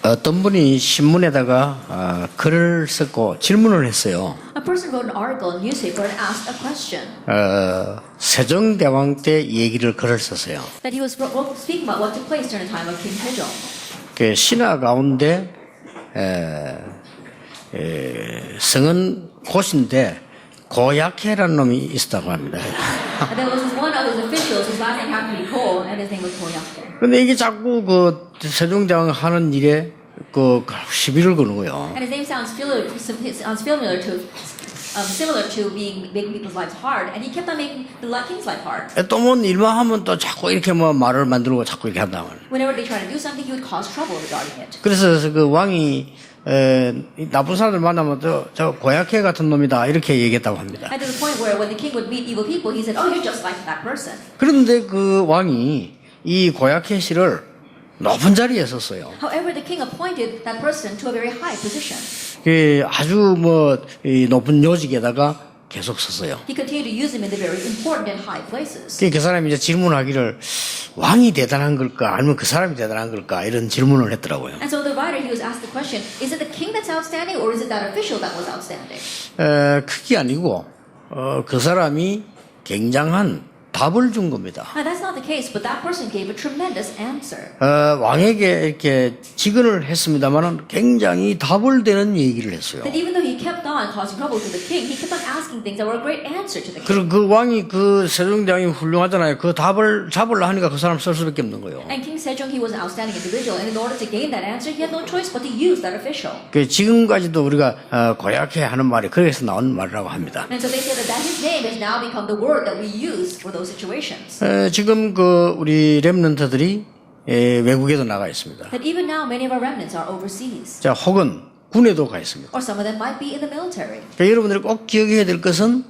어떤 분이 신문에다가 글을 썼고 질문을 했어요. A person wrote an article in a newspaper and asked a question. 세종대왕 때 얘기를 글을 썼어요. That he was speaking about what took place during the time of King Sejong. 그 신하 가운데 성은 곳인데 고약해라는 놈이 있었다고 합니다. And there was one of his officials whose last name happened to be Ko, and his name was Ko Yake. 근데 이게 자꾸 그 세종대왕 하는 일에 그 시비를 거는 거예요. And his name sounds similar to being making people's lives hard, and he kept on making the king's life hard. 또 뭐 일만 하면 또 자꾸 이렇게 뭐 말을 만들고 자꾸 이렇게 한다 말이에요. Whenever they tried to do something, he would cause trouble regarding it. 그래서 그 왕이 나쁜 사람들 만나면 저 고약해 같은 놈이다 이렇게 얘기했다고 합니다. And to the point where when the king would meet evil people, he said, "Oh, you're just like that person." 그런데 그 왕이 이 고약해 씨를 높은 자리에 썼어요. However, the king appointed that person to a very high position. 아주 뭐 높은 요직에다가 계속 썼어요. He continued to use him in the very important and high places. 그 사람이 이제 질문하기를 왕이 대단한 걸까 아니면 그 사람이 대단한 걸까 이런 질문을 했더라고요. And so the writer, he was asked the question, is it the king that's outstanding or is it that official that was outstanding? 그게 아니고 그 사람이 굉장한 답을 준 겁니다. And that's not the case, but that person gave a tremendous answer. 왕에게 이렇게 직언을 했습니다만은 굉장히 답을 되는 얘기를 했어요. That even though he kept on causing trouble to the king, he kept on asking things that were a great answer to the king. 그리고 그 왕이 그 세종대왕이 훌륭하잖아요. 그 답을 잡으려 하니까 그 사람 쓸 수밖에 없는 거예요. And King Sejong, he was an outstanding individual, and in order to gain that answer, he had no choice but to use that official. 지금까지도 우리가 고약해 하는 말이 그래서 나온 말이라고 합니다. And so they say that his name has now become the word that we use for those situations. 지금 그 우리 렘넌트들이 외국에도 나가 있습니다. That even now, many of our remnants are overseas, 자, 혹은 군에도 가 있습니다. or some of them might be in the military. 그러니까 여러분들이 꼭 기억해야 될 것은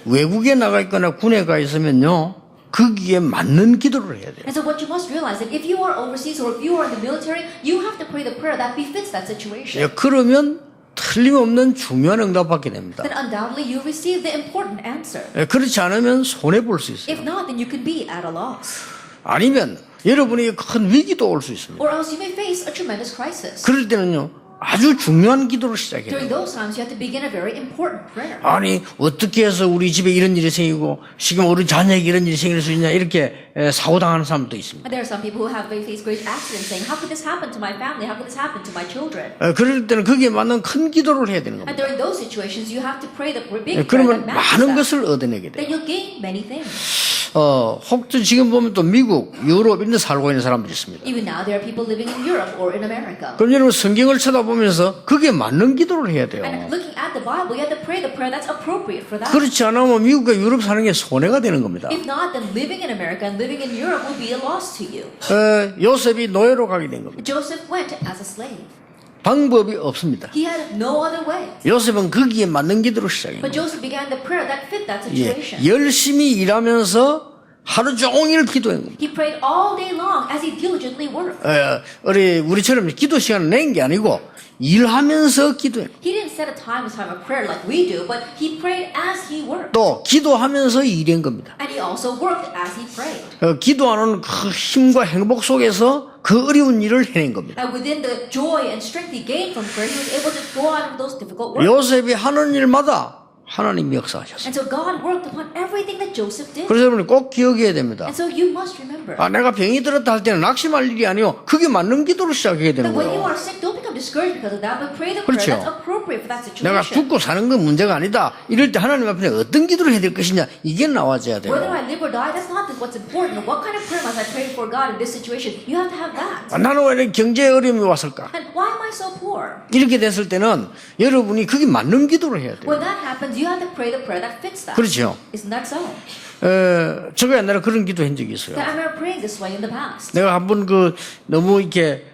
외국에 나가 있거나 군에 가 있으면요, 거기에 맞는 기도를 해야 돼요. And so what you must realize that if you are overseas or if you are in the military, you have to pray the prayer that befits that situation. 그러면 틀림없는 중요한 응답 받게 됩니다. Then undoubtedly you receive the important answer. 그렇지 않으면 손해 볼 수 있어요. If not, then you can be at a loss. 아니면 여러분이 큰 위기도 올 수 있습니다. Or else you may face a tremendous crisis. 그럴 때는요, 아주 중요한 기도를 시작해야 During 돼요. those times, you have to begin a very important prayer. 아니 어떻게 해서 우리 집에 이런 일이 생기고 지금 우리 자녀에게 이런 일이 생길 수 있냐 이렇게 사고당하는 사람도 있습니다. And there are some people who have faced great accidents saying, how could this happen to my family? How could this happen to my children? 그럴 때는 거기에 맞는 큰 기도를 해야 되는 겁니다. And during those situations, you have to pray the big prayer 그러면 that matches 많은 that. 것을 얻어내게 돼요. Then you'll gain many things. 혹시 지금 보면 또 미국, 유럽 이런 데 살고 있는 사람들이 있습니다. Even now, there are people living in Europe or in America. 그럼 여러분 성경을 쳐다보면서 거기에 맞는 기도를 해야 돼요. And looking at the Bible, you have to pray the prayer that's appropriate for that. 그렇지 않으면 미국과 유럽 사는 게 손해가 되는 겁니다. If not, then living in America and living in Europe will be a loss to you. 요셉이 노예로 가게 된 겁니다. Joseph went as a slave. 방법이 없습니다. He had no other way. 요셉은 거기에 맞는 기도를 시작해요. But Joseph began the prayer that fit that 예, situation. 열심히 일하면서 하루 종일 기도한 겁니다. He prayed all day long as he diligently worked. 우리처럼 기도 시간을 낸 게 아니고 일하면서 기도해요. He didn't set a time of prayer like we do, but he prayed as he worked. 또 기도하면서 일한 겁니다. And he also worked as he prayed. 기도하는 그 힘과 행복 속에서 그 어려운 일을 해낸 겁니다. And within the joy and strength he gained from prayer, he was able to go out of those difficult work. 요셉이 하는 일마다 하나님이 역사하셨어요. And so God worked upon everything that Joseph did. 그래서 여러분이 꼭 기억해야 됩니다. And so you must remember 내가 병이 들었다 할 때는 낙심할 일이 아니요, 그게 맞는 기도를 시작해야 되는 that when you 거예요. are sick, don't become discouraged because of that, but pray the prayer 그렇죠. that's appropriate for that 내가 situation. 죽고 사는 건 문제가 아니다. 이럴 때 하나님 앞에 어떤 기도를 해야 될 것이냐, 이게 나와줘야 돼요. Whether I live or die, that's not what's important. What kind of prayer must I pray for God in this situation? You have to have that. 나는 왜 이렇게 경제 어려움이 왔을까? And why am I so poor? 이렇게 됐을 때는 여러분이 그게 맞는 기도를 해야 돼요. When that happens, you have to pray the prayer that fits that. 그렇죠. Isn't that so? 제가 옛날에 그런 기도 한 적이 있어요. That I remember praying this way in the past. 내가 한번 너무 이렇게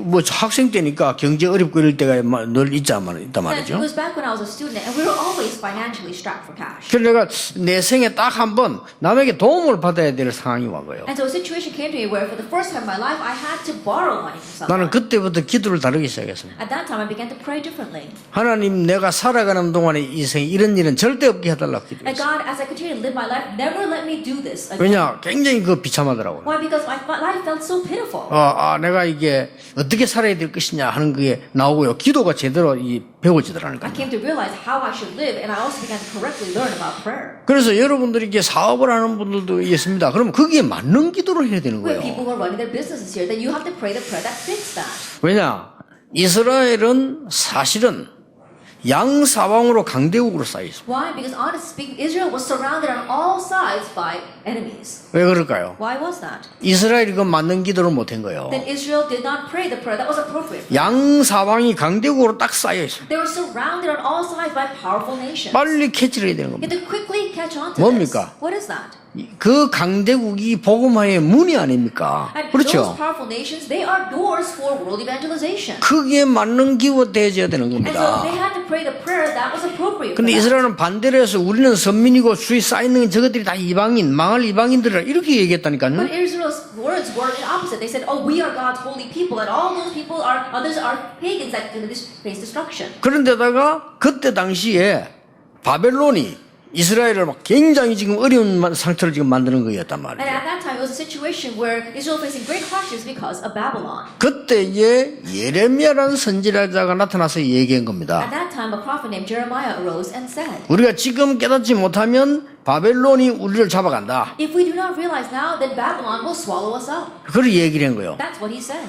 뭐 학생 때니까 경제 어렵고 이럴 때가 늘 있단 And it 말이죠. was back when I was a student, and we were always financially strapped for cash. 그래서 내가 내 생에 딱 한 번 남에게 도움을 받아야 될 상황이 와 거예요. And so a situation came to me where, for the first time in my life, I had to borrow money from 나는 someone. 그때부터 기도를 다르기 시작했습니다. At that time, I began to pray differently. 하나님, 내가 살아가는 동안에 이 생에 이런 일은 절대 없게 해달라고 And 기도했어요. God, as I continue to live my life, never let me do this again. 왜냐? 굉장히 비참하더라고요. Why? Because my life felt so pitiful. 내가 내가 이게 어떻게 살아야 될 것이냐 하는 게 나오고요. 기도가 제대로 배워지더라는 I 거예요. came to realize how I should live, and I also began to correctly learn about prayer. 그래서 여러분들이 이게 사업을 하는 분들도 있습니다. 그럼 거기에 맞는 기도를 해야 되는 When 거예요. people who are running their businesses here, then you have to pray the prayer that fits that. 왜냐? 이스라엘은 사실은 양사방으로 강대국으로 쌓여 있습니다. Why? Because honestly speaking, Israel was surrounded on all sides by enemies. 왜 그럴까요? Why was that? 이스라엘이 그 맞는 기도를 못한 거예요. Then Israel did not pray the prayer that was appropriate. 양사방이 강대국으로 딱 쌓여 있습니다. They were surrounded on all sides by powerful nations. 빨리 캐치를 해야 되는 You 겁니다. have to quickly catch on to 뭡니까? this. What is that? 그 강대국이 복음화의 문이 아닙니까? And those 그렇죠? powerful nations, they are doors for world evangelization. 거기에 맞는 기도 대해줘야 되는 And so 겁니다. they had to pray the prayer that was appropriate. for 근데 that. 이스라엘은 반대로 해서 우리는 선민이고 주위 쌓이는 저것들이 다 이방인, 망할 이방인들이라 이렇게 얘기했다니까요. But Israel's words were the opposite. They said, "Oh, we are God's holy people, and all those people are others are pagans that face destruction." 그런데다가 그때 당시에 바벨론이 이스라엘을 막 굉장히 지금 어려운 상태를 지금 만드는 거였단 And 말이에요. at that time, it was a situation where Israel facing great hardships because of Babylon. 그때에 예레미야라는 선지자가 나타나서 얘기한 At 겁니다. that time, a prophet named Jeremiah arose and said, 우리가 지금 깨닫지 못하면 바벨론이 우리를 잡아간다. "If we do not realize now, then Babylon will swallow us up." 그렇게 얘기를 한 거예요. That's what he said.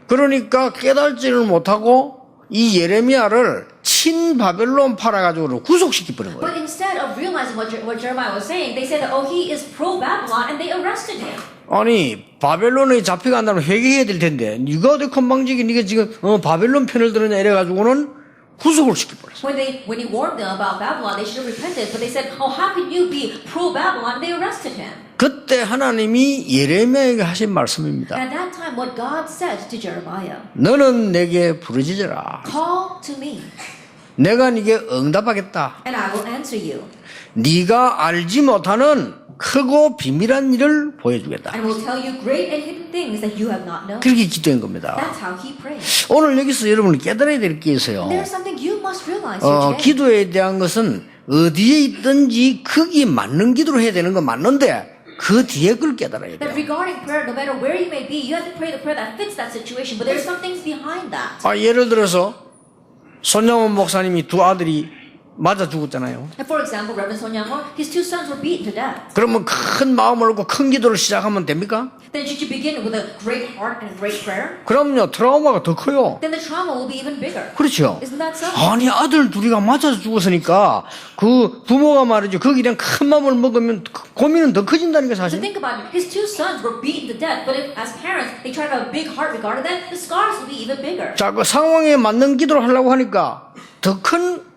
그러니까 깨달지를 못하고 이 예레미야를 친 바벨론 팔아가지고 구속시켜 버린 거예요. But instead of realizing what Jeremiah was saying, they said that, "Oh, he is pro-Babylon," and they arrested him. 아니 바벨론에 잡혀간다면 회개해야 될 텐데 네가 어디 건방지게 네가 지금 바벨론 편을 들었냐 이래가지고는 구속을 시켜버렸어. When he warned them about Babylon, they should have repented. But they said, "Oh, how can you be pro-Babylon?" And they arrested him. 그때 하나님이 예레미야에게 하신 말씀입니다. And at that time, what God said to Jeremiah, 너는 내게 부르짖어라. "Call to me, 내가 네게 응답하겠다. and I will answer you, 네가 알지 못하는 크고 비밀한 일을 보여주겠다. and will tell you great and hidden things that you have not known." 그렇게 기도한 겁니다. That's how he prayed. 오늘 여기서 여러분이 깨달아야 될 게 있어요. There's something you must realize here today. 기도에 대한 것은 어디에 있든지 거기에 맞는 기도를 해야 되는 건 맞는데 그 뒤에 걸 깨달아야 That 돼요. regarding prayer, no matter where you may be, you have to pray the prayer that fits that situation. But there's some things behind that. 예를 들어서 손양원 목사님이 두 아들이 맞아 죽었잖아요. And for example, Reverend Son Young-won, his two sons were beaten to death. 그러면 큰 마음을 먹고 큰 기도를 시작하면 됩니까? Then should you begin with a great heart and a great prayer? 그럼요. 트라우마가 더 커요. Then the trauma will be even bigger. 그렇죠. Isn't that so? 아니 아들 둘이가 맞아서 죽었으니까 그 부모가 말이죠. 거기에 대한 큰 마음을 먹으면 고민은 더 커진다는 게 So 사실. think about it. His two sons were beaten to death, but if as parents they try to have a big heart regarding that, the scars will be even bigger. 자, 그 상황에 맞는 기도를 하려고 하니까 더 큰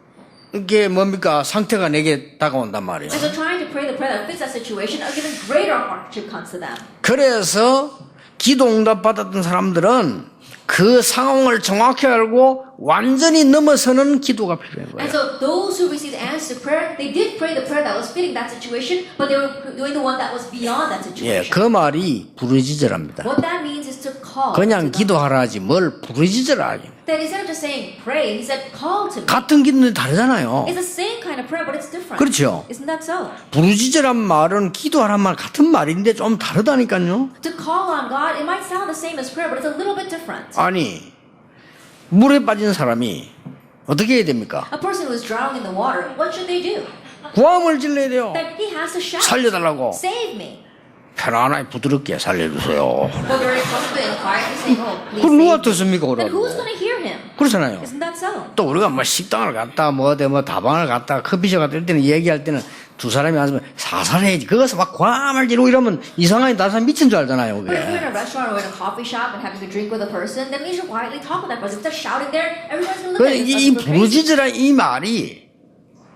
게 뭡니까? 상태가 내게 다가온단 말이에요. And so trying to pray the prayer that fits that situation, a even greater hardship comes to them. 그래서 기도 응답 받았던 사람들은 그 상황을 정확히 알고 완전히 넘어서는 기도가 필요한 And 거예요. so those who received answers to prayer, they did pray the prayer that was fitting that situation, but they were doing the one that was beyond that 예, situation. 그 말이 부르짖으랍니다. What that means is to call. 그냥 to God. 기도하라 하지 뭘 부르짖으라. That instead of just saying pray, he said call to me. 같은 기도인데 다르잖아요. It's the same kind of prayer, but it's different. 그렇죠. Isn't that so? 부르짖으란 말은 기도하란 말 같은 말인데 좀 다르다니까요. To call on God, it might sound the same as prayer, but it's a little bit different. 아니 물에 빠진 사람이 어떻게 해야 됩니까? A person who is drowning in the water, what should they do? 구함을 질러야 돼요. That he has to shout, 살려달라고. save me. 편안하게 부드럽게 살려주세요. But very comfortably and quietly saying, oh, please 그럼 누가 save me. 듣습니까? Then 그러고 who's going to hear him? 그렇잖아요. Isn't that so? 또 우리가 뭐 식당을 갔다 뭐 다방을 갔다 커피숍 갔다 이럴 때는 얘기할 때는 두 사람이 앉으면 사살해야지. 거기서 막 과함을 지르고 이러면 이상하게 다른 사람 미친 줄 알잖아요. But if you're 그게. in a restaurant or in a coffee shop and having a drink with a person, then you should quietly talk with that person. Instead of shouting there, everyone's going to look at you. 이 부르짖으라 이 말이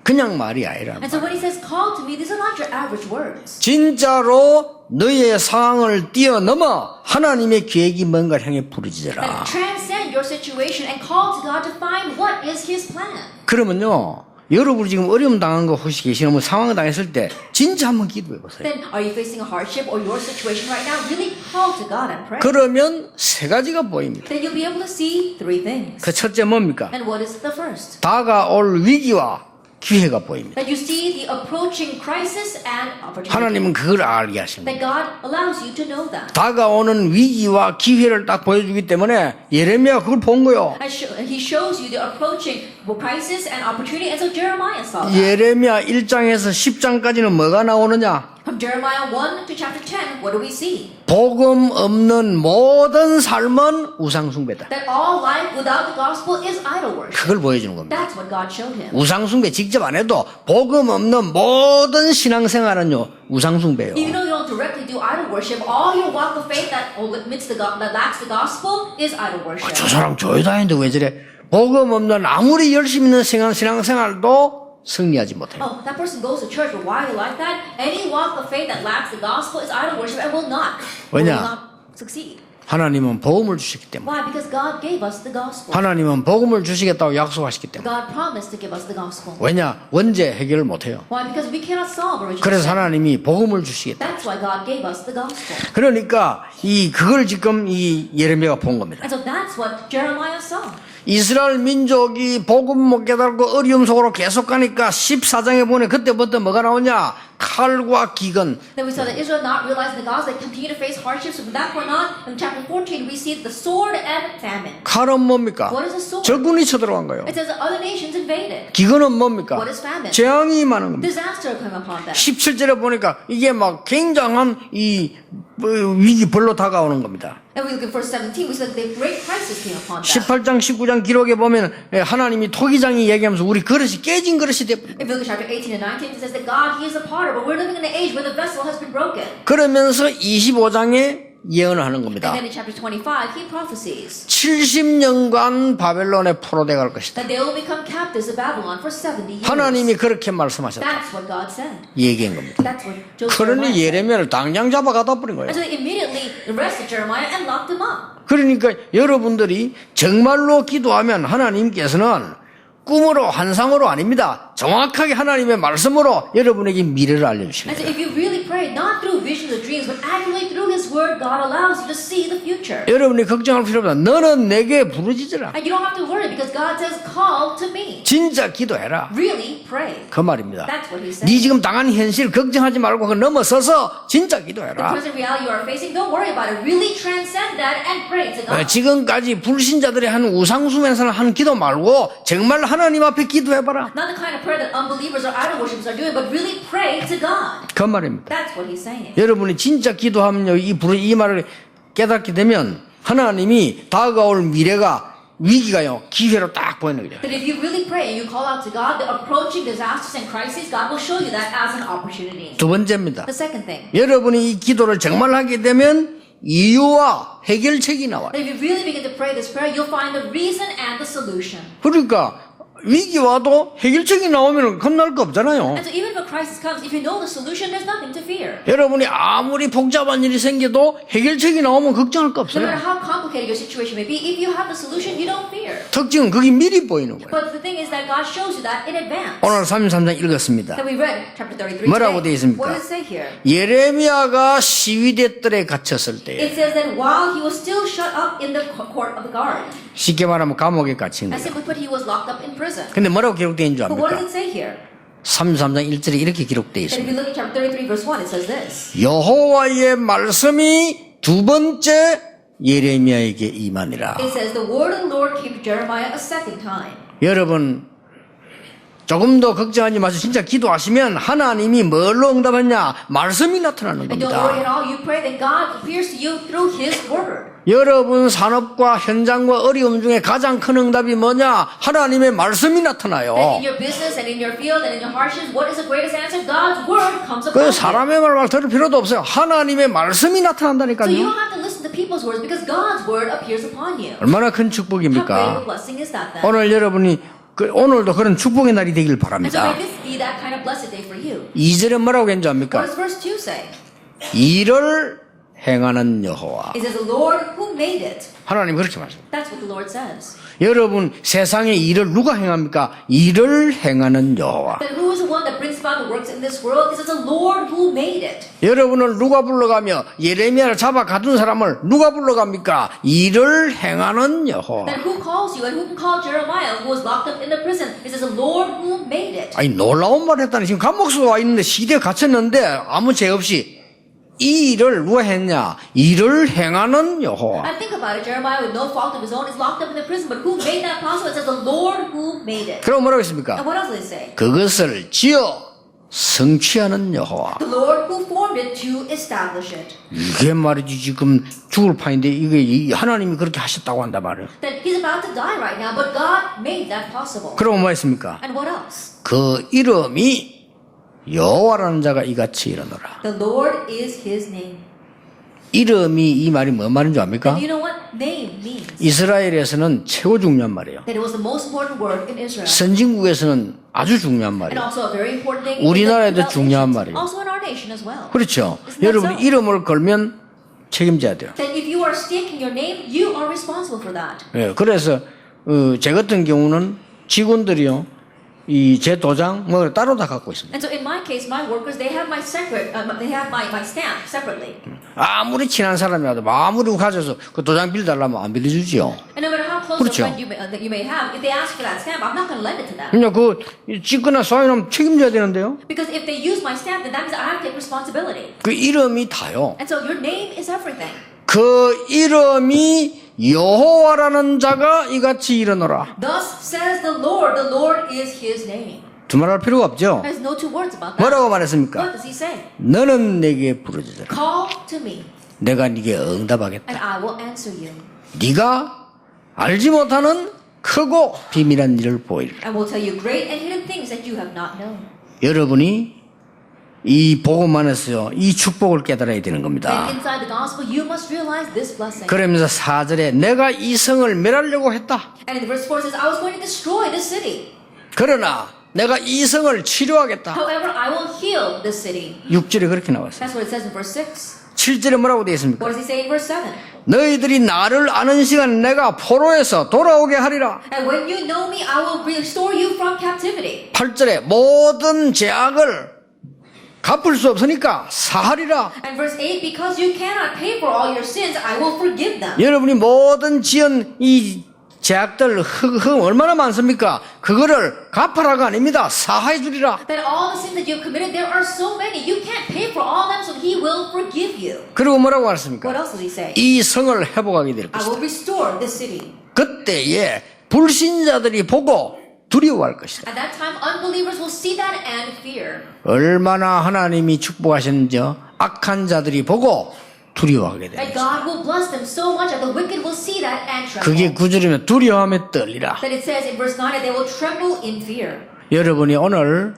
그냥 말이 아니라 And so when he says call to me, these are not your average words. 진짜로 너의 상황을 뛰어넘어 하나님의 계획이 뭔가를 향해 부르짖어라. That transcend your situation and call to God to find what is his plan. 그러면요 여러분이 지금 어려움 당한 거 혹시 계시면 상황을 당했을 때 진짜 한번 기도해 보세요. Then are you facing a hardship or your situation right now? Really call to God and pray. 그러면 세 가지가 보입니다. Then you'll be able to see three things. 그 첫째 뭡니까? And what is the first? 다가올 위기와 기회가 보입니다. That you see the approaching crisis and opportunity. 하나님은 그걸 알게 하십니다. That God allows you to know that. 다가오는 위기와 기회를 딱 보여주기 때문에 예레미야가 그걸 본 거요. And he shows you the approaching crisis and opportunity. And so Jeremiah saw that. 예레미야 1장에서 10장까지는 뭐가 나오느냐? From Jeremiah 1 to chapter 10, what do we see? 복음 없는 모든 삶은 우상숭배다. That all life without the gospel is idol worship. 그걸 보여주는 겁니다. That's what God showed him. 우상숭배 직접 안 해도 복음 없는 모든 신앙생활은요 우상숭배예요. Even though you don't directly do idol worship, all your walk of faith that omits that lacks the gospel is idol worship. 저 사람 교회 다니는데 왜 저래? 복음 없는 아무리 열심히 있는 신앙생활도 승리하지 못해요. Oh, that person goes to church, but why are you like that? Any walk of faith that lacks the gospel is idol worship and will not 왜냐? succeed. 하나님은 복음을 주시기 때문에. Why? Because God gave us the gospel. 하나님은 복음을 주시겠다고 약속하시기 때문에. God promised to give us the gospel. 왜냐? 원죄 해결을 못해요. Why? Because we cannot solve original 그래서 sin. 하나님이 복음을 주시겠다. That's why God gave us the gospel. 그러니까 그걸 지금 이 예레미야가 본 겁니다. And so that's what Jeremiah saw. 이스라엘 민족이 복음 못 깨달고 어려움 속으로 계속 가니까 14장에 보니 그때부터 뭐가 나오냐? 칼과 기근. Then we saw that Israel not realizing the gospel, they continue to face hardships. From that point on, in chapter 14, we see the sword and famine. 칼은 뭡니까? What is a sword? 적군이 쳐들어간 거예요. It says that other nations invaded. 기근은 뭡니까? What is famine? 재앙이 임하는 겁니다. Disaster came upon them. 17절에 보니까 이게 막 굉장한 위기 벌로 다가오는 겁니다. And we look at verse 17, we see that the great crisis came upon them. 18장 19장 기록에 보면 하나님이 토기장이 얘기하면서 우리 그릇이 깨진 그릇이 돼버립니다. If you look at chapter 18 and 19, it says that God, He is a potter, but we're living in an age where the vessel has been broken. 그러면서 25장에 예언을 하는 And 겁니다. then in chapter 25, He prophesies 70년간 바벨론에 포로돼 갈 것이다. that they will become captives of Babylon for 70 years. 하나님이 그렇게 말씀하셨다. That's what God said. 얘기한 겁니다. That's what Jeremiah 그러니 said. 예레미야를 당장 잡아가다 버린 거예요. And so they immediately arrested Jeremiah and locked him up. 그러니까 여러분들이 정말로 기도하면 하나님께서는 꿈으로 환상으로 아닙니다. 정확하게 하나님의 말씀으로 여러분에게 미래를 알려주시는 And so 거예요. if you really pray, not through visions or dreams, but actually through His Word, God allows you to see the future. 여러분이 걱정할 필요 없다. 너는 내게 부르짖으라. And you don't have to worry because God says, call to me. 진짜 기도해라. Really pray. 그 말입니다. That's what He said. 네 지금 당한 현실 걱정하지 말고 그 넘어서서 진짜 The 기도해라. present reality you are facing, don't worry about it. Really transcend that and pray to God. 지금까지 불신자들이 하는 우상숭배에서 하는 기도 말고 정말 하나님 앞에 기도해봐라. Not the kind of prayer that unbelievers or idol worshippers are doing, but really pray to God. 그 말입니다. That's what He's saying. 여러분이 진짜 기도하면요, 이 말을 깨닫게 되면 하나님이 다가올 미래가 위기가요 기회로 딱 보이는 거죠. That if you really pray and you call out to God, the approaching disasters and crises, God will show you that as an opportunity. 두 번째입니다. The second thing, 여러분이 이 기도를 정말 하게 되면 이유와 해결책이 나와요. that if you really begin to pray this prayer, you'll find the reason and the solution. 그러니까 위기 와도 해결책이 나오면 겁날 거 없잖아요. And so even if a crisis comes, if you know the solution, there's nothing to fear. 여러분이 아무리 복잡한 일이 생겨도 해결책이 나오면 걱정할 거 No matter 없어요. how complicated your situation may be, if you have the solution, you don't fear. 특징은 그게 미리 보이는 거예요. But the thing is that God shows you that in advance. 오늘 33장 읽었습니다. That we read chapter 33 뭐라고 today. 되어 있습니까? What does it say here? 예레미야가 시위대 뜰에 갇혔을 때 It says that while he was still shut up in the court of the guard, 쉽게 말하면 감옥에 갇힌 as 거예요. simply put, he was locked up in prison. 근데 뭐라고 기록되어 있는 줄 But what 압니까? does it say here? 33장 1절에 이렇게 기록되어 That if 있습니다. you look at chapter 33 verse 1, it says this. 여호와의 말씀이 두 번째 예레미야에게 임하니라. It says, the word of the Lord came to Jeremiah a second time. 여러분 조금 더 걱정하지 마시고 진짜 기도하시면 하나님이 뭘로 응답하냐? 말씀이 나타나는 And don't worry 겁니다. at all. You pray that God appears to you through His word. 여러분 산업과 현장과 어려움 중에 가장 큰 응답이 뭐냐? 하나님의 말씀이 나타나요. That in your business and in your field and in your hardships, what is the greatest answer? God's word comes upon 그 you. 사람의 말 들을 필요도 없어요. 하나님의 말씀이 So you 나타난다니까요. don't have to listen to people's words because God's word appears upon you. 얼마나 큰 How great of a 축복입니까? blessing is that then? 오늘 여러분이 오늘도 그런 축복의 날이 되길 And so 바랍니다. may this be that kind of blessed day for you. 2절에 뭐라고 했는지 What 압니까? does verse 2 say? 이를 행하는 여호와. It says the Lord who made it. 하나님 그렇게 말씀합니다. That's what the Lord says. 여러분 세상의 일을 누가 행합니까? 일을 행하는 여호와. Then who is the one that brings about the works in this world? It says the Lord who made it. 여러분을 누가 불러가며 예레미야를 잡아 가둔 사람을 누가 불러갑니까? 일을 행하는 여호와. Then who calls you and who can call Jeremiah who was locked up in the prison? It says the Lord who made it. 아니 놀라운 말 했다니 지금 감옥에 와 있는데 시대에 갇혔는데 아무 죄 없이 이 일을 누가 했냐? 일을 행하는 여호와. And think about it. Jeremiah with no fault of his own is locked up in the prison, but who made that possible? It says the Lord who made it. 그럼 뭐라고 했습니까? And what else does it say? 그것을 지어 성취하는 여호와. The Lord who formed it to establish it. 이게 말이지 지금 죽을 판인데 이게 하나님이 그렇게 하셨다고 한단 말이에요. That he's about to die right now, but God made that possible. 그럼 뭐 했습니까? And what else? 그 이름이 여호와라는 자가 이같이 일어나라. The Lord is his name. 이름이 이 말이 뭔 말인 줄 압니까? And you know what name means? 이스라엘에서는 최고 중요한 말이에요. That it was the most important word in Israel. 선진국에서는 아주 중요한 And 말이에요. also a very important name 우리나라에도 in the 중요한 nations. 말이에요. Also in our nation as well. 그렇죠. Isn't that 여러분이 so? 이름을 걸면 책임져야 돼요. That if you are staking your name, you are responsible for that. 예, 그래서 제 같은 경우는 직원들이요. 이 제 도장 뭐 따로 다 갖고 있습니다. And so in my case, my workers, they have my separate, they have my stamp separately. 아무리 친한 사람이라도 아무리 가져서 그 도장 빌려달라면 안 빌려주지요. And no matter how close 그렇죠. a friend that you may have, if they ask for that stamp, I'm not going to lend it to them. 그냥 그 찍거나 사인하면 책임져야 되는데요. Because if they use my stamp, then that means I have to take responsibility. 그 이름이 다요. And so your name is everything. 그 이름이 여호와라는 자가 이같이 일어나라. Thus says the Lord is his name. 두말할 필요가 없죠. There's no two words about that. 뭐라고 말했습니까? What does he say? 너는 내게 부르짖으라. Call to me, 내가 네게 응답하겠다. and I will answer you. 네가 알지 못하는 크고 비밀한 일을 보이리라. And will tell you great and hidden things that you have not known. 여러분이 이 복음 안에서요, 이 축복을 깨달아야 되는 겁니다. And inside the gospel, you must realize this blessing. 그러면서 4절에 내가 이 성을 멸하려고 했다. And in verse 4 says, I was going to destroy this city. 그러나 내가 이 성을 치료하겠다. However, I will heal this city. 6절에 그렇게 나왔어요. That's what it says in verse 6. 7절에 뭐라고 되어 있습니까? What does he say in verse 7? 너희들이 나를 아는 시간 내가 포로에서 돌아오게 하리라. And when you know me, I will restore you from captivity. 8절에 모든 죄악을 갚을 수 없으니까 사하리라. And verse 8, because you cannot pay for all your sins, I will forgive them. 여러분이 모든 지은 이 죄악들 얼마나 많습니까? 그거를 갚아라가 아닙니다. 사하해 주리라. That all the sins that you have committed, there are so many. You can't pay for all of them, so he will forgive you. 그리고 뭐라고 What 말했습니까? else did he say? 이 성을 회복하게 될 I 것이다. will restore this city. 그때에 불신자들이 보고 두려워할 것이다. At that time, unbelievers will see that and fear. 얼마나 하나님이 축복하셨는지요. 악한 자들이 보고 두려워하게 That 됩니다. God will bless them so much that the wicked will see that and 그게 tremble. 9절이면 두려워하며 떨리라. That it says in verse 9 that they will tremble in fear. 여러분이 오늘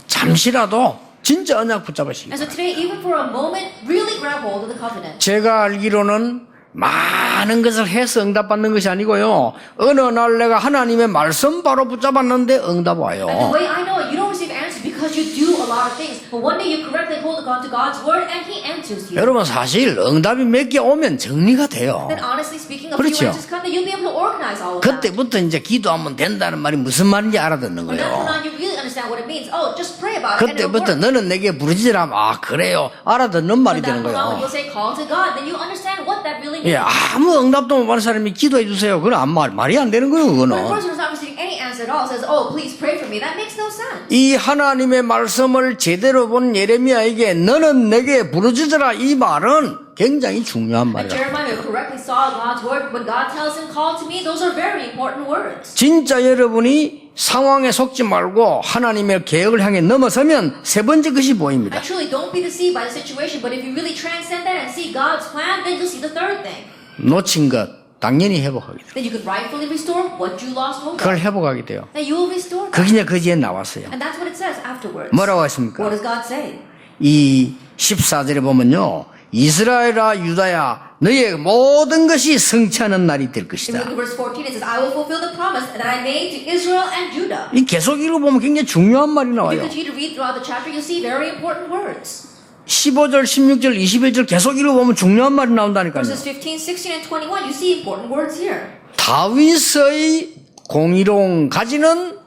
잠시라도 진짜 언약 붙잡으시기 And so 바랍니다. today, even for a moment, really grab hold of the covenant. 제가 알기로는 많은 것을 해서 응답받는 것이 아니고요. 어느 날 내가 하나님의 말씀 바로 붙잡았는데 응답 와요. And the way I know it, you don't receive answers because you do a lot of things. But one day you correctly hold on to God's word and He answers you. 여러분 사실 응답이 몇 개 오면 정리가 돼요. Then honestly speaking, a 그렇죠. few answers come, then you'll be able to organize all of that. 그때부터 이제 기도하면 된다는 말이 무슨 말인지 알아듣는 From that point 거예요. on, you really understand what it means. Oh, just pray about it and it'll 그때부터 work. 너는 내게 부르짖으라. 아 그래요. 알아듣는 말이 From 되는 that point on, when 거예요. you'll say call to God, then you understand what that really means. 예, 아무 응답도 못 받는 사람이 기도해 주세요. 그건 말이 안 되는 거예요. But a 그거는. person who's not receiving any answer at all says, oh, please pray for me. That makes no sense. 이 하나님의 말씀을 제대로 본 예레미야에게 너는 내게 부르짖으라 이 말은 굉장히 중요한 And 말이다. Jeremiah correctly saw God's word. When God tells him, call to me, those are very important words. 진짜 여러분이 상황에 속지 말고 하나님의 계획을 향해 넘어서면 세 번째 것이 보입니다. And truly, don't be deceived by the situation. But if you really transcend that and see God's plan, then you'll see the third thing. 놓친 것 당연히 회복하게 돼요. Then you can rightfully restore what you lost hold 그걸 of. 회복하게 돼요. And you will restore that. 그게 그 뒤에 나왔어요. And that's what it says afterwards. 뭐라고 What 했습니까? does God say? 이 14절에 보면요. 이스라엘아 유다야 너의 모든 것이 성취하는 날이 될 In 것이다. verse 14, it says, I will fulfill the promise that I made to Israel and Judah. 이 계속 읽어보면 굉장히 중요한 말이 If you 나와요. continue to read throughout the chapter, you'll see very important words. 15절, 16절, 21절 계속 읽어보면 중요한 말이 나온다니까요. Verses 15, 16, and 21, you see important words here. 다윗의 공의로운 가지는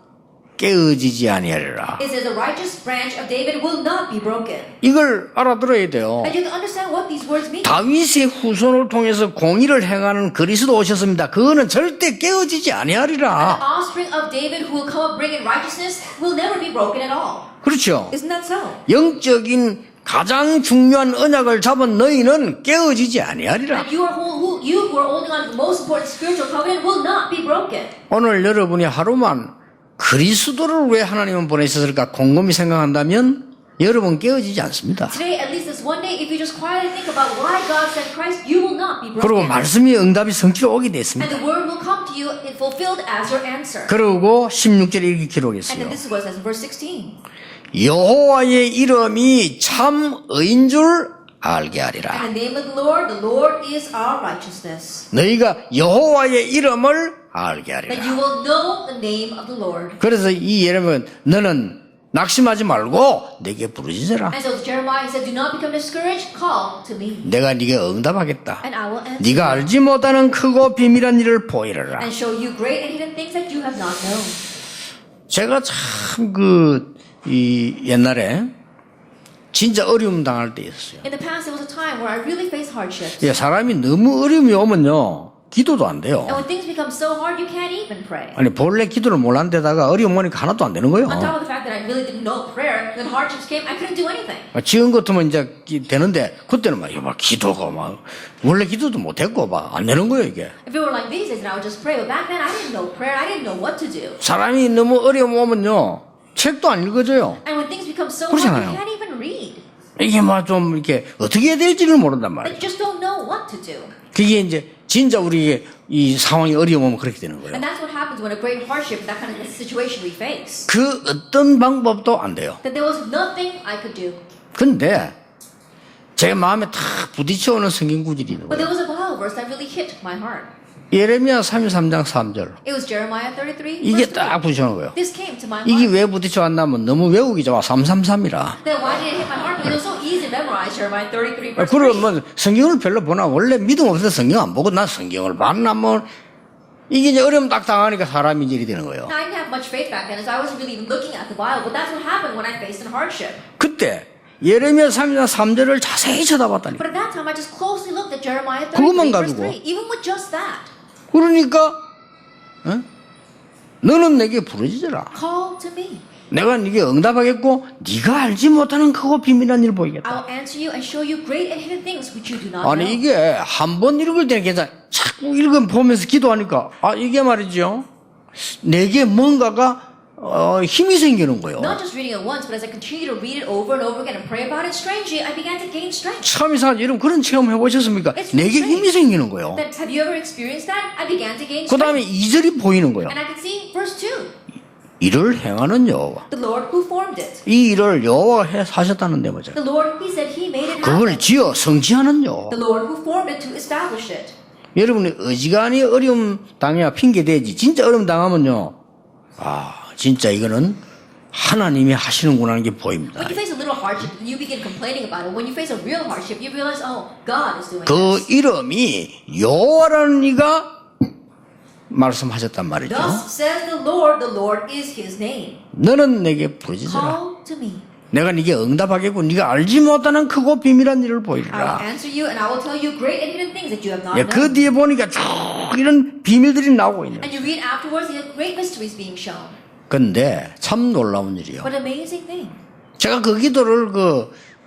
깨어지지 아니하리라. It says the righteous branch of David will not be broken. 이걸 알아들어야 돼요. And you have to understand what these words mean. 다윗의 후손을 통해서 공의를 행하는 그리스도 오셨습니다. 그거는 절대 깨어지지 The 아니하리라. offspring of David who will come up bringing righteousness will never be broken at all. 그렇죠. Isn't that so? 영적인 가장 중요한 언약을 잡은 너희는 깨어지지 아니하리라. And you who are holding on to the most important spiritual covenant will not be broken. 오늘 여러분이 하루만 그리스도를 왜 하나님은 보내셨을까 곰곰이 생각한다면 여러분 깨어지지 않습니다. Today, at least this one day, if you just quietly think about why God sent Christ, you will not be 그리고 broken. 말씀이 응답이 성취로 오게 And 됐습니다. the word will come to you and fulfilled as your answer. 그리고 16절에 이렇게 And 기록했어요. then this is what it says in verse 16. 여호와의 이름이 참 의인 줄 알게 하리라. And the name of the Lord is our righteousness. 너희가 여호와의 이름을 알게 That 하리라. you will know the name of the Lord. 그래서 이 예레미야는 너는 낙심하지 말고 내게 부르짖어라. And so Jeremiah said, do not become discouraged, call to me. 내가 네게 응답하겠다. And I will answer 네가 you. 알지 못하는 크고 비밀한 일을 보이리라. And show you great and hidden things that you have not known. 제가 참 이 옛날에 진짜 어려움 당할 때 있었어요. In the past, there was a time where I really faced hardships. 예, 사람이 너무 어려움이 오면요 기도도 안 돼요. And when things become so hard, you can't even pray. 아니 본래 기도를 몰랐는 데다가 어려움 오니까 하나도 안 되는 거예요. On top of the fact that I really didn't know prayer, when hardships came, I couldn't do anything. 지금 같으면 이제 되는데 그때는 막 기도가 막 원래 기도도 못했고 막 안 되는 거예요 이게. If it were like these days, then I would just pray. But back then, I didn't know prayer. I didn't know what to do. 사람이 너무 어려움 오면요 책도 안 읽어줘요. And when things become so hard, 그렇잖아요. you can't even read. 이게 막 좀 이렇게 어떻게 해야 될지를 모른단 But 말이에요. you just don't know what to do. 그게 이제 진짜 우리 이 상황이 어려우면 그렇게 되는 거예요. And that's what happens when a great hardship, that kind of situation we face. 그 어떤 방법도 안 돼요. That there was nothing I could do. 근데 제 마음에 탁 부딪혀오는 성경 구절이 있는 But 거예요. there was a Bible verse that really hit my heart. 예레미야 33장 3절. It was Jeremiah 33. 이게 verse 3. 딱 부딪혀오는 거예요. This came to my 이게 heart. 왜 부딪혀왔냐면 너무 외우기 좋아. 333이라. Then why did it hit my heart? Because it was so easy to memorize Jeremiah 33 verse 3. 그러면 성경을 별로 보나 원래 믿음 없어서 성경 안 보고 난 성경을 봤나 뭐 이게 이제 어려움 딱 당하니까 사람이 이제 이렇게 되는 거예요. Now, I didn't have much faith back then, so I wasn't really even looking at the Bible. But that's what happened when I faced a hardship. 그때 예레미야 3장 3절을 자세히 쳐다봤다니까. But at that time, I just closely looked at Jeremiah 33 그것만 verse 가지고. 3. Even with just that, 그러니까 너는 내게 부르짖어라. call to me. 내가 네게 응답하겠고 네가 알지 못하는 크고 비밀한 일을 I 보이겠다. will answer you and show you great and hidden things which you do not 아니 know. 이게 한 번 읽을 때는 괜찮아. 자꾸 보면서 기도하니까 이게 말이죠. 내게 뭔가가 힘이 생기는 거예요. Not just reading it once, but as I continue to read it over and over again and pray about it, strangely, I began to gain strength. 참 이상하죠. 여러분 그런 체험 해보셨습니까? It's 내게 really 힘이 생기는 거예요. Have you ever experienced that? I began to gain 그 strength. 다음에 2절이 보이는 거예요. And I could see verse 2. 이를 행하는 여호와. The Lord who formed it. 이 일을 여호와가 하셨다는데 뭐죠? The Lord, he said he made it 그걸 happen. 지어 성취하는 여호와. The Lord who formed it to establish it. 여러분이 어지간히 어려움 당해야 핑계대지. 진짜 어려움 당하면요. 진짜 이거는 하나님이 하시는구나 하는 게 보입니다. When you face a little hardship, you begin complaining about it. When you face a real hardship, you realize, oh, God is doing 그 this. 이름이 여호와라는 이가 말씀하셨단 말이죠. Thus says the Lord is his name. 너는 내게 부르짖어라. Call to me. 내가 네게 응답하겠고 네가 알지 못하는 크고 비밀한 일을 I will 보이리라. answer you and I will tell you great and hidden things that you have not 그 known. 뒤에 보니까 쭉 이런 비밀들이 나오고 있는 And 거예요. you read afterwards, the great mysteries being shown. 근데 참 놀라운 일이요. What an amazing thing. 제가 그 기도를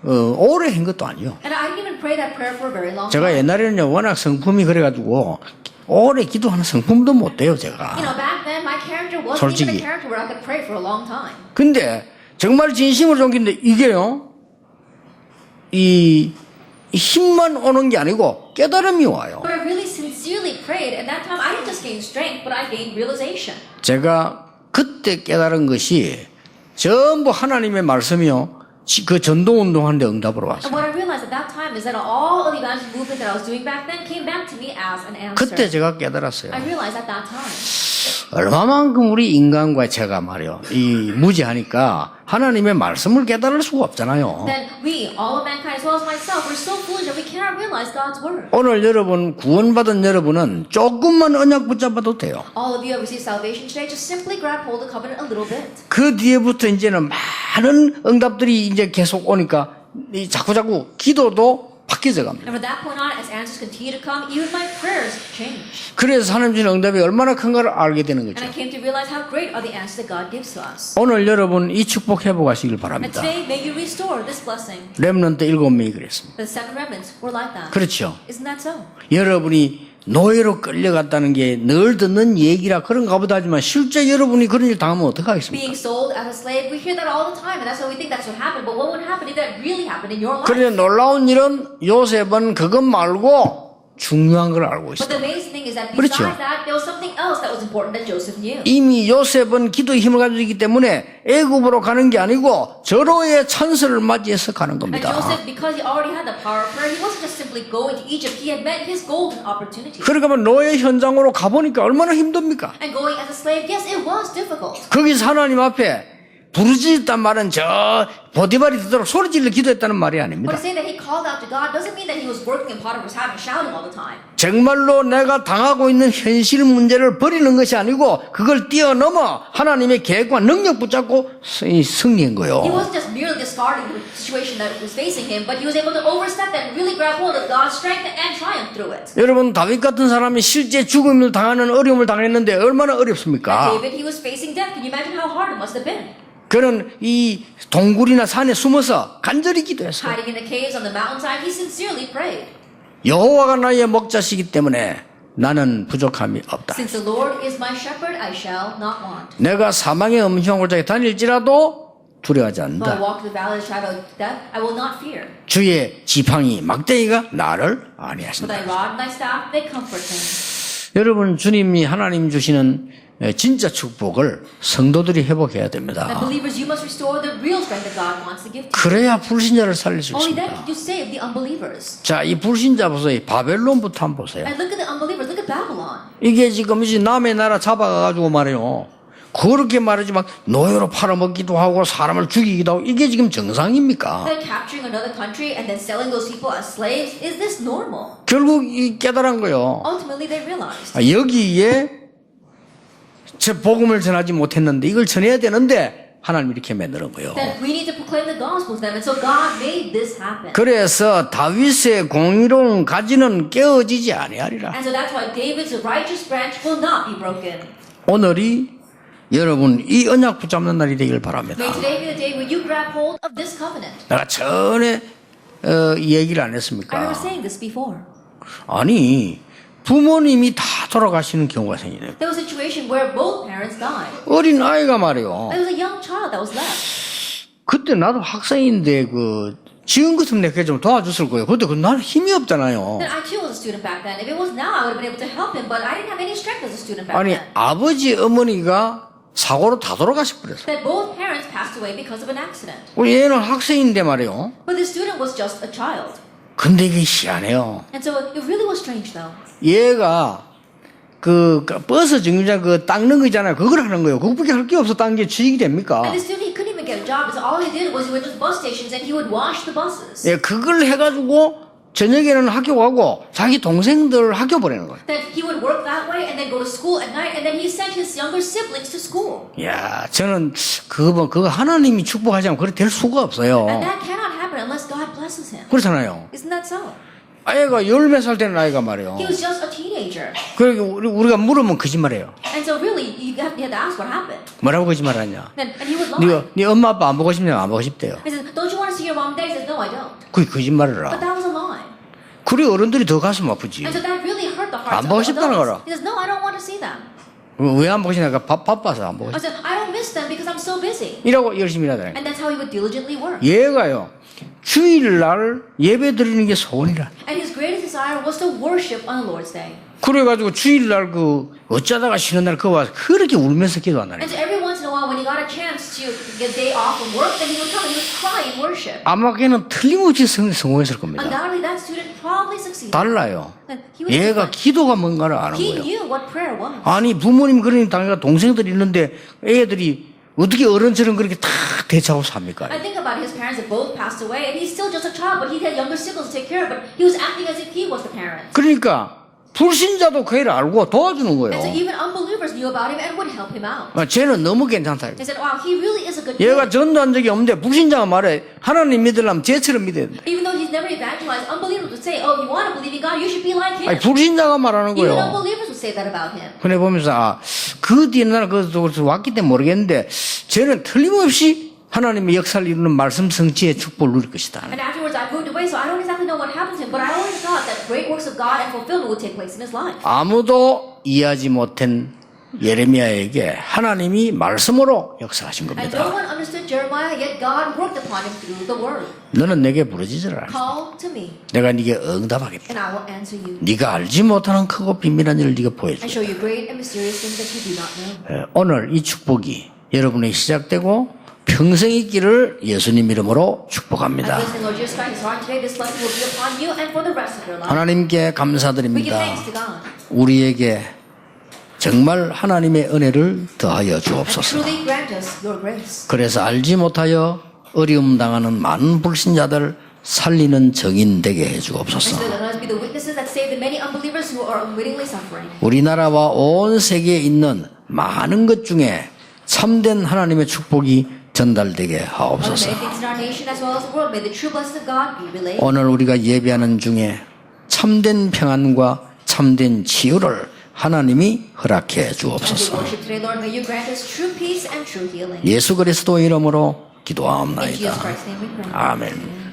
오래 한 것도 아니요. And I didn't even pray that prayer for a very long 제가 time. 옛날에는요 워낙 성품이 그래가지고 오래 기도하는 성품도 못 돼요 제가. You know, back then my character wasn't 솔직히. even a character where I could pray for a long time. 근데 정말 진심으로 존긴데 이게요 이 힘만 오는 게 아니고 깨달음이 와요. But I really sincerely prayed, and that time I didn't just gain strength, but I gained realization. 제가 그때 깨달은 것이 전부 하나님의 말씀이요 그 전도운동 하는데 응답으로 And 왔어요. what I realized at that time is that all of the evangelism movement that I was doing back then came back to me as an answer. 그때 제가 깨달았어요. I realized at that time 얼마만큼 우리 인간과 제가 말이요 이 무지하니까 하나님의 말씀을 깨달을 수가 없잖아요. then we, all of mankind as well as myself, we're so foolish that we cannot realize God's word. 오늘 여러분 구원받은 여러분은 조금만 언약 붙잡아도 돼요. All of you have received salvation today. Just simply grab hold of the covenant a little bit. 그 뒤에부터 이제는 많은 응답들이 이제 계속 오니까 이 자꾸자꾸 기도도 바뀌어져 갑니다. And from that point on, as answers continue to come, even my prayers change. 그래서 하나님 주신 응답이 얼마나 큰가를 알게 되는 And 거죠. I came to realize how great are the answers that God gives to us. 오늘 여러분 이 축복 회복하시길 And 바랍니다. today, may you restore this blessing. 렘넌트 7명이 그랬습니다. The seven remnants were like that. 그렇죠. Isn't that so? 여러분이 노예로 끌려갔다는 게 늘 듣는 얘기라 그런가 보다 하지만 실제 여러분이 그런 일 당하면 어떡하겠습니까? Being sold as a slave, we hear that all the time, and that's why we think that's what happened. But what would happen if that really happened in your life? 그런데 놀라운 일은 요셉은 그것 말고 중요한 걸 알고 But the 있어요. amazing thing is that 그렇죠. besides that, there was something else that was important that Joseph knew. 이미 요셉은 기도의 힘을 가지고 있기 때문에 애굽으로 가는 게 아니고 저로의 찬스를 맞이해서 가는 And 겁니다. Joseph, because he already had the power of prayer, he wasn't just simply going to Egypt. He had met his golden opportunity. 그러니까 노예 현장으로 가보니까 얼마나 힘듭니까? And going as a slave, yes, it was difficult. 거기서 하나님 앞에 부르짖었단 말은 저 보디발이 듣도록 소리질러 기도했다는 말이 But 아닙니다. to say that he called out to God doesn't mean that he was working in Potiphar's house and shouting all the time. 정말로 내가 당하고 있는 현실 문제를 버리는 것이 아니고 그걸 뛰어넘어 하나님의 계획과 능력 붙잡고 승리한 He 거예요. wasn't just merely discarding the situation that was facing him, but he was able to overstep that and really grab hold of God's strength and triumph through it. 여러분 다윗 같은 사람이 실제 죽음을 당하는 어려움을 당했는데 얼마나 And 어렵습니까? David, he was facing death. Can you imagine how hard it must have been? 그는 이 동굴이나 산에 숨어서 간절히 기도했어요. Hiding in the caves on the mountainside, he sincerely prayed. 여호와가 나의 목자시기 때문에 나는 부족함이 없다. Since the Lord is my shepherd, I shall not want. 내가 사망의 음흉한 골짜기 다닐지라도 두려워하지 Though I 않는다. walk through the valley of the shadow of death, I will not fear. 주의 지팡이 막대기가 나를 For 안위하신다. thy rod and thy staff, they comfort me. 여러분 주님이 하나님 주시는 진짜 축복을 성도들이 회복해야 And 됩니다. believers, you must restore the real strength that God wants to give to you. 그래야 불신자를 살릴 수 Only then 있습니다. can you save the unbelievers. 자, 이 불신자 보세요. 바벨론부터 한번 보세요. And look at the unbelievers. Look at Babylon. 이게 지금 이제 남의 나라 잡아가가지고 말이에요. 그렇게 말하지 막 노예로 팔아먹기도 하고 사람을 죽이기도 하고 이게 지금 정상입니까? Then capturing another country and then selling those people as slaves. Is this normal? 결국 이 깨달은 거요. Ultimately, they realized 여기에 제 복음을 전하지 못했는데 이걸 전해야 되는데 하나님 이렇게 만드는 거예요. that we need to proclaim the gospel to them. And so God made this happen. 그래서 다윗의 공의로운 가지는 깨어지지 아니하리라. And so that's why David's righteous branch will not be broken. 오늘이 여러분 이 언약 붙잡는 날이 되길 바랍니다. May today be the day where you grab hold of this covenant. 내가 전에 이 얘기를 안 I 했습니까? remember saying this before. 아니 부모님이 다 돌아가시는 경우가 생기네요. There was a situation where both parents died. 어린 아이가 말이요. There was a young child that was left. 그때 나도 학생인데 지금 같으면 내가 좀 도와줬을 거예요. 그때 나는 힘이 없잖아요. Then I too was a student back then. If it was now, I would have been able to help him, but I didn't have any strength as a student back 아니 then. 아버지 어머니가 사고로 다 돌아가시 버렸어. That both parents passed away because of an accident. 얘는 학생인데 말이요. But the student was just a child. 근데 이게 희한해요. And so it really was strange though. 얘가 그 버스 정류장 닦는 거 있잖아요. 그걸 하는 거예요. 그거밖에 할 게 없어. 닦는 게 취직이 됩니까? And the student, he couldn't even get a job because all he did was he went to the bus stations and he would wash the buses. 예, 그걸 해가지고 저녁에는 학교 가고 자기 동생들 학교 보내는 거예요. That he would work that way and then go to school at night and then he sent his younger siblings to school. 야, 저는 그거 하나님이 축복하지 않으면 그렇게 될 수가 없어요. And that cannot happen unless God blesses him. 그렇잖아요. Isn't that so? 아이가 10몇 살 되는 아이가 말이에요. He was just a teenager. 그러니까 우리가 물으면 거짓말해요. And so really, you had to ask what happened. 뭐라고 거짓말하냐? And he would lie. 네 엄마 아빠 안 보고 싶냐? 안 보고 싶대요. He says, don't you want to see your mom and dad? He says, no, I don't. 그게 거짓말을 But 하라. that was a lie. 그래 어른들이 더 가슴 아프지. And so that really hurt the 안 hearts of 보고 the 싶다는 adults. 거라. He says, no, I don't want to see them. 왜 안 보고 싶냐? 바빠서 안 보고 I 싶다. said, I don't miss them because I'm so busy. 이라고 열심히 하더라. And that's how he would diligently work. 얘가요. 주일날 예배 드리는 게 소원이라. And his greatest desire was to worship on the Lord's Day. 그래가지고 주일날 어쩌다가 쉬는 날 그거 와서 그렇게 울면서 기도한다네. And so every once in a while, when he got a chance to get a day off from work, then he would come and he would cry in worship. 아마 걔는 틀림없이 성공했을 겁니다. Undoubtedly, that student probably succeeded. 달라요. And he was 얘가 different. 기도가 뭔가를 아는 He 거예요. knew what prayer was. 아니 부모님 그러니 당연히 동생들이 있는데 애들이 어떻게 어른처럼 그렇게 탁 대처하고 삽니까? I think about his parents that both passed away, and he's still just a child, but he had younger siblings to take care of, but he was acting as if he was the parent. 그러니까 불신자도 그 일을 알고 도와주는 And so 거예요. even unbelievers knew about him and would help him out. 쟤는 너무 괜찮다. They said, wow, he really is a good 얘가 kid. 전도한 적이 없는데 불신자가 말해 하나님 믿으려면 쟤처럼 믿어야 돼. Even though he's never evangelized, unbelievers would say, oh, you want to believe in God, you should be like him. 아니 불신자가 말하는 Even 거예요. unbelievers would say that about him. 그래 보면서 그 뒤에 나는 그것도 왔기 때문에 모르겠는데 쟤는 틀림없이 하나님의 역사를 이루는 말씀 성취의 축복을 누릴 것이다. And afterwards I moved away, so I don't exactly know what happened to him, but I always thought that great works of God and fulfillment would take place in his life. 아무도 이해하지 못한 예레미야에게 하나님이 말씀으로 역사하신 And 겁니다. no one understood Jeremiah, yet God worked upon him through the word. 너는 내게 부르짖으라. Call to me, 내가 네게 응답하겠다. and I will answer you, 네가 알지 못하는 크고 비밀한 일을 네가 and 보여주겠다. show you great and mysterious things that you do not know. 오늘 이 축복이 여러분의 시작되고 평생 있기를 예수님 이름으로 I 축복합니다. bless the Lord Jesus Christ, his heart today, this blessing will be upon you and for the rest of your life. 하나님께 We give 감사드립니다. thanks to God. 우리에게 정말 하나님의 은혜를 더하여 And 주옵소서. truly grant us your grace. 그래서 알지 못하여 어려움 당하는 많은 불신자들 살리는 증인 되게 해 And 주옵소서. so let us be the witnesses that save the many unbelievers who are unwittingly suffering. 우리나라와 온 세계에 있는 많은 것 중에 참된 하나님의 축복이 전달되게 Many 하옵소서. things in our nation as well as the world, may the true blessings of God be relayed. 오늘 우리가 예배하는 중에 참된 평안과 참된 치유를 하나님이 허락해 As we 주옵소서. worship today, Lord, may you grant us true peace and true healing. 예수 그리스도 이름으로 In 기도하옵나이다. Jesus Christ's name we pray. 아멘.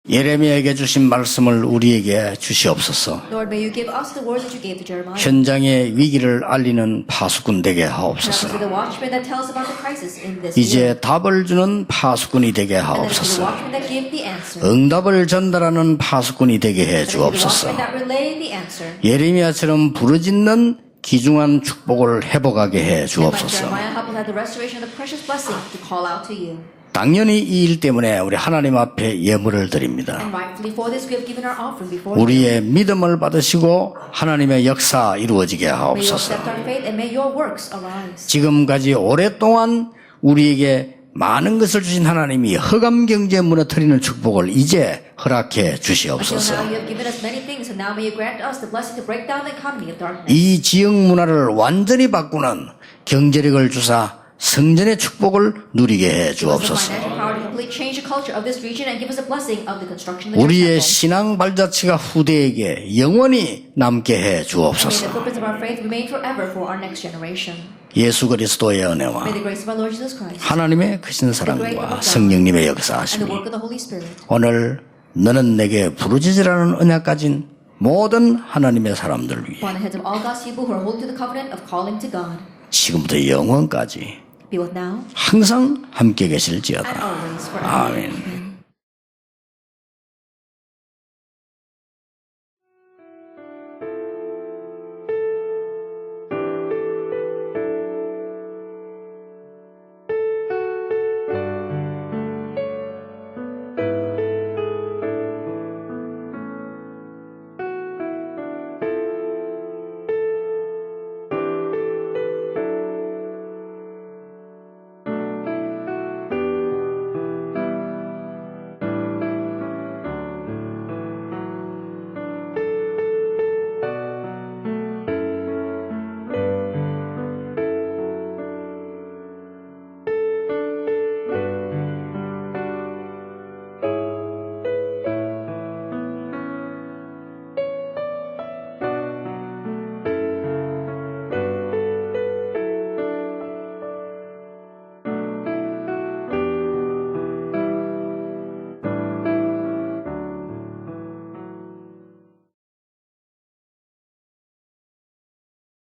예레미야에게 주신 말씀을 우리에게 주시옵소서. Lord, may you give us the words that you gave to Jeremiah. 현장의 위기를 알리는 파수꾼 되게 Help us 하옵소서. be the watchman that tells about the crisis in this 이제 year. 답을 주는 파수꾼이 되게 And then be the 하옵소서. watchman that give the answer. 응답을 전달하는 파수꾼이 되게 해 And then be the 주옵소서. watchman that relay the answer. 예레미야처럼 부르짖는 귀중한 축복을 회복하게 해 And like 주옵소서. Jeremiah, help us have the restoration of the precious blessing to call out to you. 당연히 이 일 때문에 우리 하나님 앞에 예물을 드립니다. And rightfully for this, we have given our offering before you. 우리의 믿음을 받으시고 하나님의 역사 이루어지게 May you 하옵소서. accept our faith and may your works arise. 지금까지 오랫동안 우리에게 많은 것을 주신 하나님이 허감 경제 무너뜨리는 축복을 이제 허락해 Until 주시옵소서. now, you have given us many things, and now may you grant us the blessing to break down the economy of darkness. 이 지역 문화를 완전히 바꾸는 경제력을 주사 성전의 축복을 누리게 해 Give us the 주옵소서. financial power to completely change the culture of this region and give us a blessing of the construction of the 우리의 church temple. 신앙 발자취가 후대에게 영원히 남게 해 May the 주옵소서. footprints of our faith remain forever for our next generation. 예수 그리스도의 은혜와 May the grace of our Lord Jesus Christ 하나님의 크신 사랑과 성령님의 and the 역사하심이 work of the Holy Spirit 오늘 너는 내게 부르짖으라는 언약 가진 모든 하나님의 사람들 위해 upon the heads of all God's people who are holding to the covenant of calling to God, 지금부터 영원까지 be with now 항상 함께 and 계실지어다. always forever. 아멘.